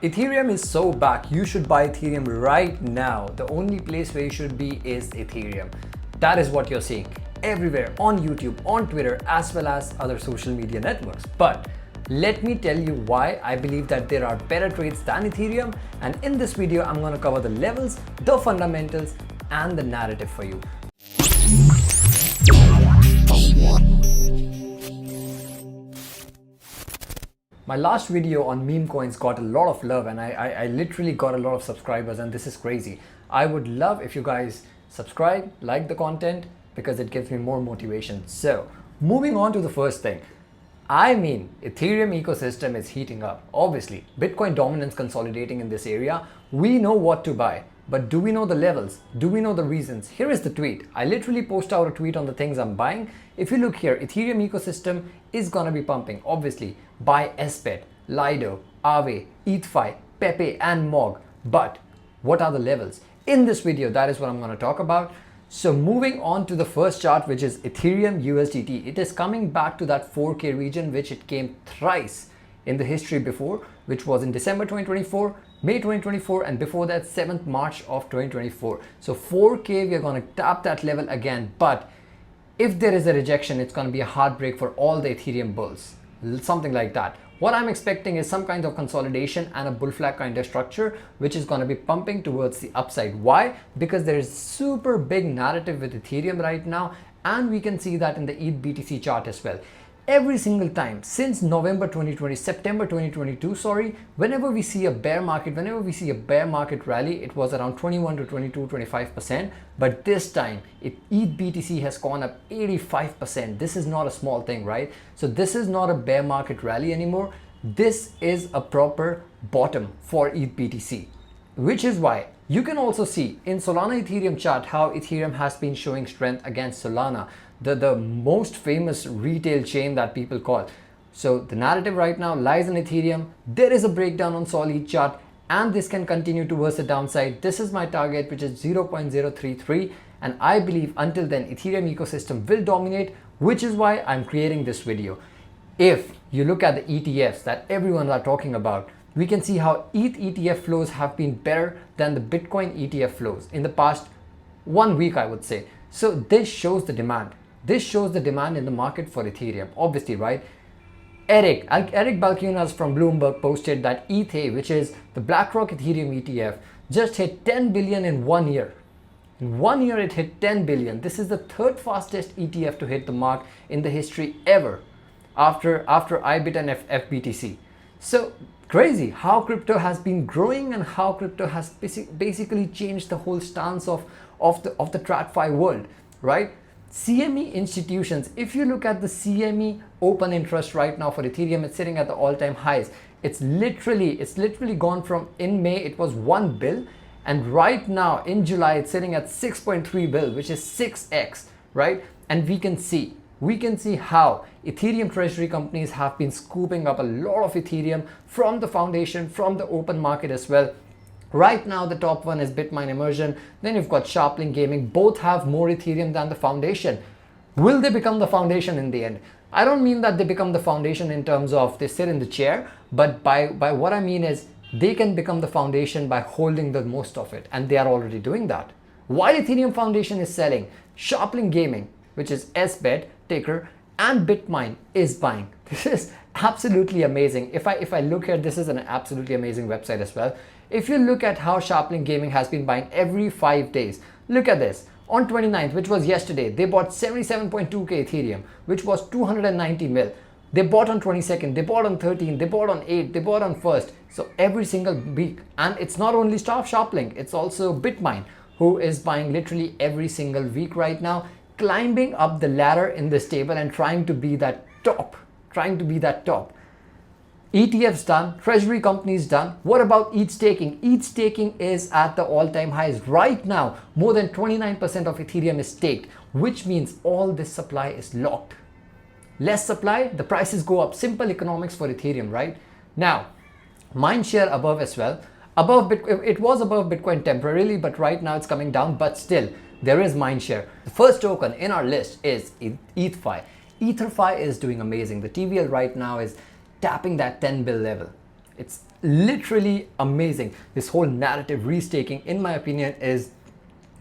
Ethereum is so back. You should buy Ethereum right now. The only place where you should be is Ethereum. That is what you're seeing everywhere on YouTube, on Twitter, as well as other social media networks. But let me tell you why I believe that there are better trades than Ethereum. And in this video, I'm going to cover the levels, the fundamentals, and the narrative for you. My last video on Memecoins got a lot of love, and I literally got a lot of subscribers, and this is crazy. I would love if you guys subscribe, like the content, because it gives me more motivation. So moving on to the first thing. Ethereum ecosystem is heating up. Obviously, Bitcoin dominance consolidating in this area. We know what to buy, but do we know the levels? Do we know the reasons? Here is the tweet. I literally post out a tweet on the things I'm buying. If you look here, Ethereum ecosystem is gonna be pumping. Obviously, buy SPET, Lido, AAVE, ETH-FI, PEPE, and MOG. But what are the levels? In this video, that is what I'm gonna talk about. So moving on to the first chart, which is Ethereum USDT. It is coming back to that 4K region, which it came thrice in the history before, which was in December 2024, May 2024, and before that 7th March of 2024. So 4K, we are going to tap that level again. But if there is a rejection, it's going to be a heartbreak for all the Ethereum bulls, something like that. What I'm expecting is some kind of consolidation and a bull flag kind of structure, which is going to be pumping towards the upside. Why? Because there is super big narrative with Ethereum right now, and we can see that in the ETH BTC chart as well. Every single time since September 2022, whenever we see a bear market rally, it was around 21 to 22, 25%. But this time, ETH BTC has gone up 85%. This is not a small thing, right? So this is not a bear market rally anymore. This is a proper bottom for ETH BTC, which is why you can also see in Solana Ethereum chart how Ethereum has been showing strength against Solana, the most famous retail chain that people call. So the narrative right now lies in Ethereum. There is a breakdown on Sol ETH chart, and this can continue towards the downside. This is my target, which is 0.033, and I believe until then Ethereum ecosystem will dominate, which is why I'm creating this video. If you look at the ETFs that everyone are talking about, we can see how ETH ETF flows have been better than the Bitcoin ETF flows in the past 1 week, I would say. So this shows the demand. This shows the demand in the market for Ethereum, obviously, right? Eric Balchunas from Bloomberg posted that ETH, which is the BlackRock Ethereum ETF, just hit 10 billion in 1 year. In 1 year, it hit 10 billion. This is the third fastest ETF to hit the mark in the history ever, after IBIT and FBTC. So crazy how crypto has been growing and how crypto has basically changed the whole stance of the TradFi world, right? CME institutions, if you look at the CME open interest right now for Ethereum, it's sitting at the all-time highs. It's literally gone from, in May it was 1 bill, and right now in July it's sitting at 6.3 bill, which is 6x, right? And we can see how Ethereum treasury companies have been scooping up a lot of Ethereum from the foundation, from the open market as well. Right now, the top one is Bitmine Immersion. Then you've got Sharplink Gaming. Both have more Ethereum than the foundation. Will they become the foundation in the end? I don't mean that they become the foundation in terms of they sit in the chair, but by what I mean is they can become the foundation by holding the most of it, and they are already doing that. While Ethereum Foundation is selling, Sharplink Gaming, which is SBET, ticker, and Bitmine is buying. This is absolutely amazing. If I look here, this is an absolutely amazing website as well. If you look at how Sharplink Gaming has been buying every 5 days, look at this. On 29th, which was yesterday, they bought 77.2k Ethereum, which was 290 mil. They bought on 22nd, they bought on 13th, they bought on 8th, they bought on 1st. So every single week. And it's not only Sharplink, it's also Bitmine, who is buying literally every single week right now, climbing up the ladder in this table and trying to be that top. ETFs done, treasury companies done. What about ETH staking? ETH staking is at the all-time highs right now. More than 29% of Ethereum is staked, which means all this supply is locked. Less supply, the prices go up. Simple economics for Ethereum, right? Now, mindshare above as well. It was above Bitcoin temporarily, but right now it's coming down, but still there is mindshare. The first token in our list is ETHFI. ETHFI is doing amazing. The TVL right now is tapping that 10 bill level. It's literally amazing. This whole narrative restaking, in my opinion, is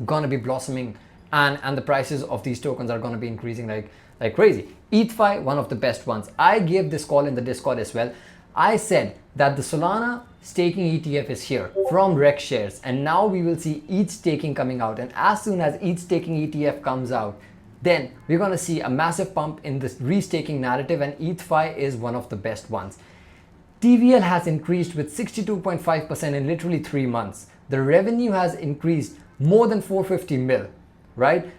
gonna be blossoming, and the prices of these tokens are gonna be increasing like crazy. ETHFI, one of the best ones. I gave this call in the Discord as well. I said that the Solana staking ETF is here from Rex shares, and now we will see ETH staking coming out. And as soon as ETH staking ETF comes out, then we're gonna see a massive pump in this restaking narrative, and ETHFI is one of the best ones. TVL has increased with 62.5% in literally 3 months. The revenue has increased more than 450 mil, right?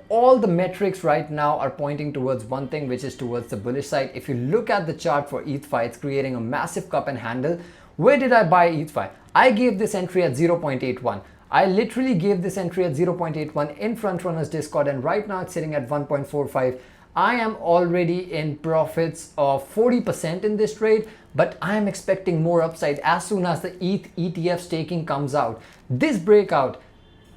All the metrics right now are pointing towards one thing, which is towards the bullish side. If you look at the chart for ETHFI, it's creating a massive cup and handle. Where did I buy ETHFI? I gave this entry at 0.81. I literally gave this entry at 0.81 in Frontrunner's Discord, and right now it's sitting at 1.45. I am already in profits of 40% in this trade, but I am expecting more upside as soon as the ETH ETF staking comes out. This breakout,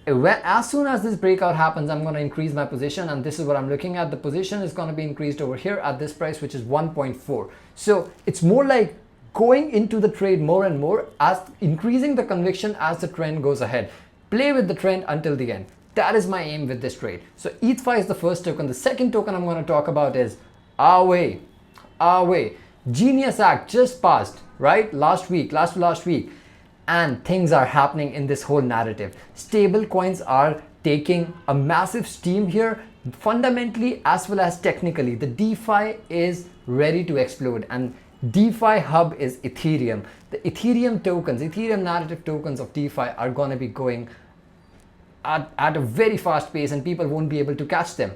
as soon as this breakout happens, I'm going to increase my position, and this is what I'm looking at. The position is going to be increased over here at this price, which is 1.4. So it's more like going into the trade more and more, as increasing the conviction as the trend goes ahead. Play with the trend until the end. That is my aim with this trade. So ETHFI is the first token. The second token I'm going to talk about is AAVE. Genius Act just passed, right? Last week. And things are happening in this whole narrative. Stable coins are taking a massive steam here, fundamentally as well as technically. The DeFi is ready to explode, and DeFi hub is Ethereum. The Ethereum tokens, Ethereum narrative tokens of DeFi are going to be going at a very fast pace, and people won't be able to catch them.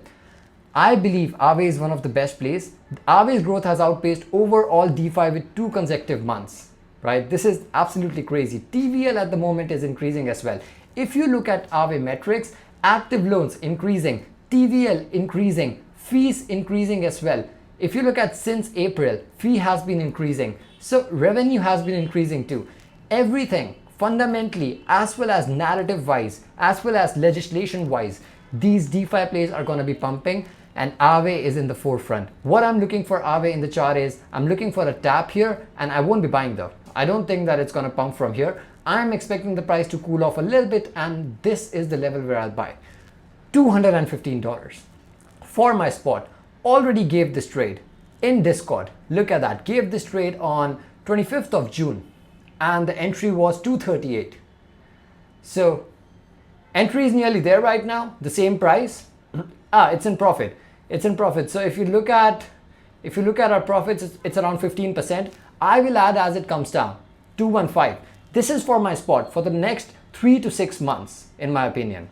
I believe AAVE is one of the best plays. AAVE's growth has outpaced overall DeFi with 2 consecutive months, right? This is absolutely crazy. TVL at the moment is increasing as well. If you look at AAVE metrics, active loans increasing, TVL increasing, fees increasing as well. If you look at since April, fee has been increasing. So revenue has been increasing too. Everything fundamentally, as well as narrative wise, as well as legislation wise, these DeFi plays are going to be pumping, and AAVE is in the forefront. What I'm looking for AAVE in the chart is, I'm looking for a tap here, and I won't be buying though. I don't think that it's going to pump from here. I'm expecting the price to cool off a little bit, and this is the level where I'll buy. $215 for my spot. Already gave this trade in Discord. Look at that. Gave this trade on 25th of June, and the entry was 238. So entry is nearly there right now. The same price. It's in profit. It's in profit. So if you look at our profits, it's around 15%. I will add as it comes down. 215. This is for my spot for the next 3 to 6 months, in my opinion.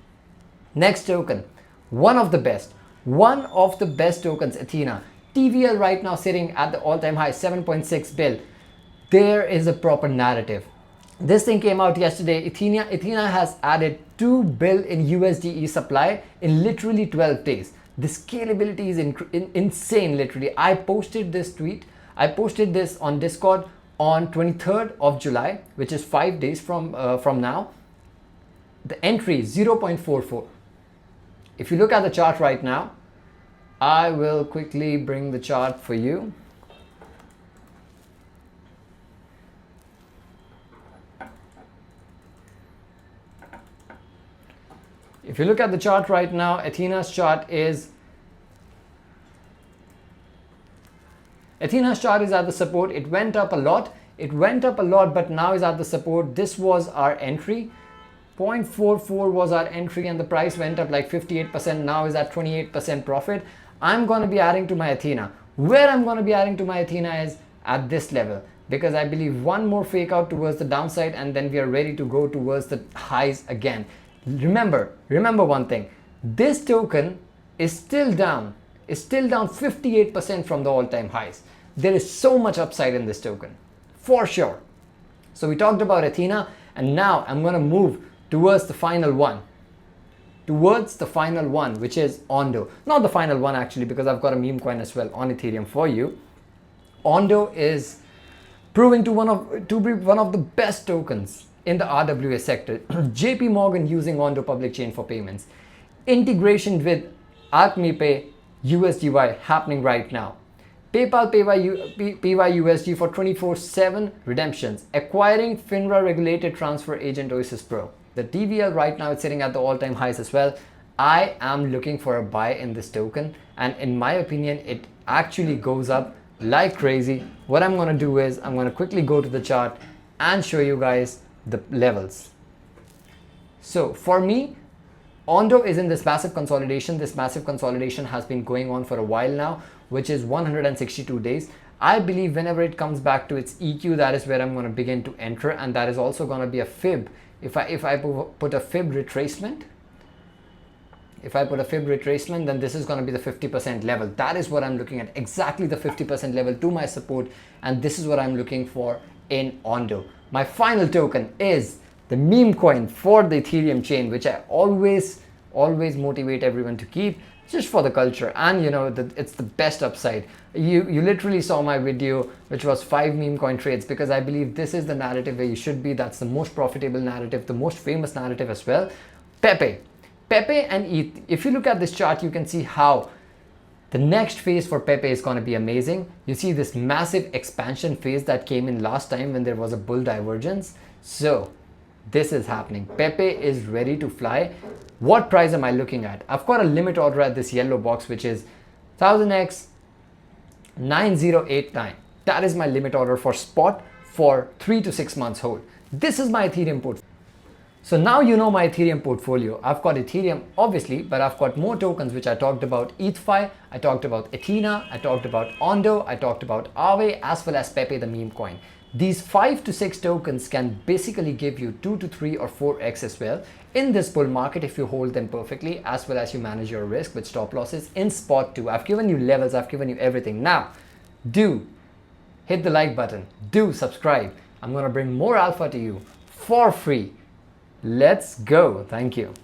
Next token, one of the best tokens, Athena. TVL right now sitting at the all-time high, 7.6 bill. There is a proper narrative. This thing came out yesterday. Athena has added 2 bill in USDE supply in literally 12 days. The scalability is insane, literally. I posted this tweet. I posted this on Discord on 23rd of July, which is 5 days from now. The entry is 0.44. If you look at the chart right now, I will quickly bring the chart for you. If you look at the chart right now, Athena's chart is at the support. It went up a lot, but now is at the support. This was our entry. 0.44 was our entry, and the price went up like 58%. Now is at 28% profit. I'm going to be adding to my Athena. Where I'm going to be adding to my Athena is at this level, because I believe one more fake out towards the downside, and then we are ready to go towards the highs again. Remember one thing. This token is still down 58% from the all-time highs. There is so much upside in this token, for sure. So we talked about Athena, and now I'm going to move towards the final one, which is Ondo. Not the final one actually, because I've got a Memecoin as well on Ethereum for you. Ondo is proving to be one of the best tokens in the RWA sector. JP Morgan using Ondo public chain for payments. Integration with AlchMePay USDY happening right now. PayPal PYUSD for 24/7 redemptions. Acquiring FINRA regulated transfer agent Oasis Pro. The TVL right now is sitting at the all-time highs as well. I am looking for a buy in this token, and in my opinion it actually goes up like crazy. What I'm going to do is I'm going to quickly go to the chart and show you guys the levels. So for me, Ondo is in this massive consolidation. This massive consolidation has been going on for a while now, which is 162 days. I believe whenever it comes back to its EQ, that is where I'm going to begin to enter, and that is also going to be a fib. If I put a fib retracement, then this is going to be the 50% level. That is what I'm looking at, exactly the 50% level to my support, and this is what I'm looking for in Ondo. My final token is the Memecoin for the Ethereum chain, which I always motivate everyone to keep, just for the culture, and you know, it's the best upside. You literally saw my video, which was 5 Memecoin trades, because I believe this is the narrative where you should be. That's the most profitable narrative, the most famous narrative as well. PEPE and ETH. If you look at this chart, you can see how the next phase for PEPE is going to be amazing. You see this massive expansion phase that came in last time when there was a bull divergence. So this is happening. PEPE is ready to fly. What price am I looking at? I've got a limit order at this yellow box, which is 1000x 9089. That is my limit order for spot for 3 to 6 months hold. This is my Ethereum portfolio. So now you know my Ethereum portfolio. I've got Ethereum obviously, but I've got more tokens which I talked about: ETH-FI, I talked about Ethena, I talked about Ondo, I talked about AAVE, as well as PEPE, the meme coin. These 5 to 6 tokens can basically give you 2 to 3 or 4x as well in this bull market if you hold them perfectly, as well as you manage your risk with stop losses in spot too. I've given you levels, I've given you everything. Now, do hit the like button, do subscribe. I'm going to bring more alpha to you for free. Let's go. Thank you.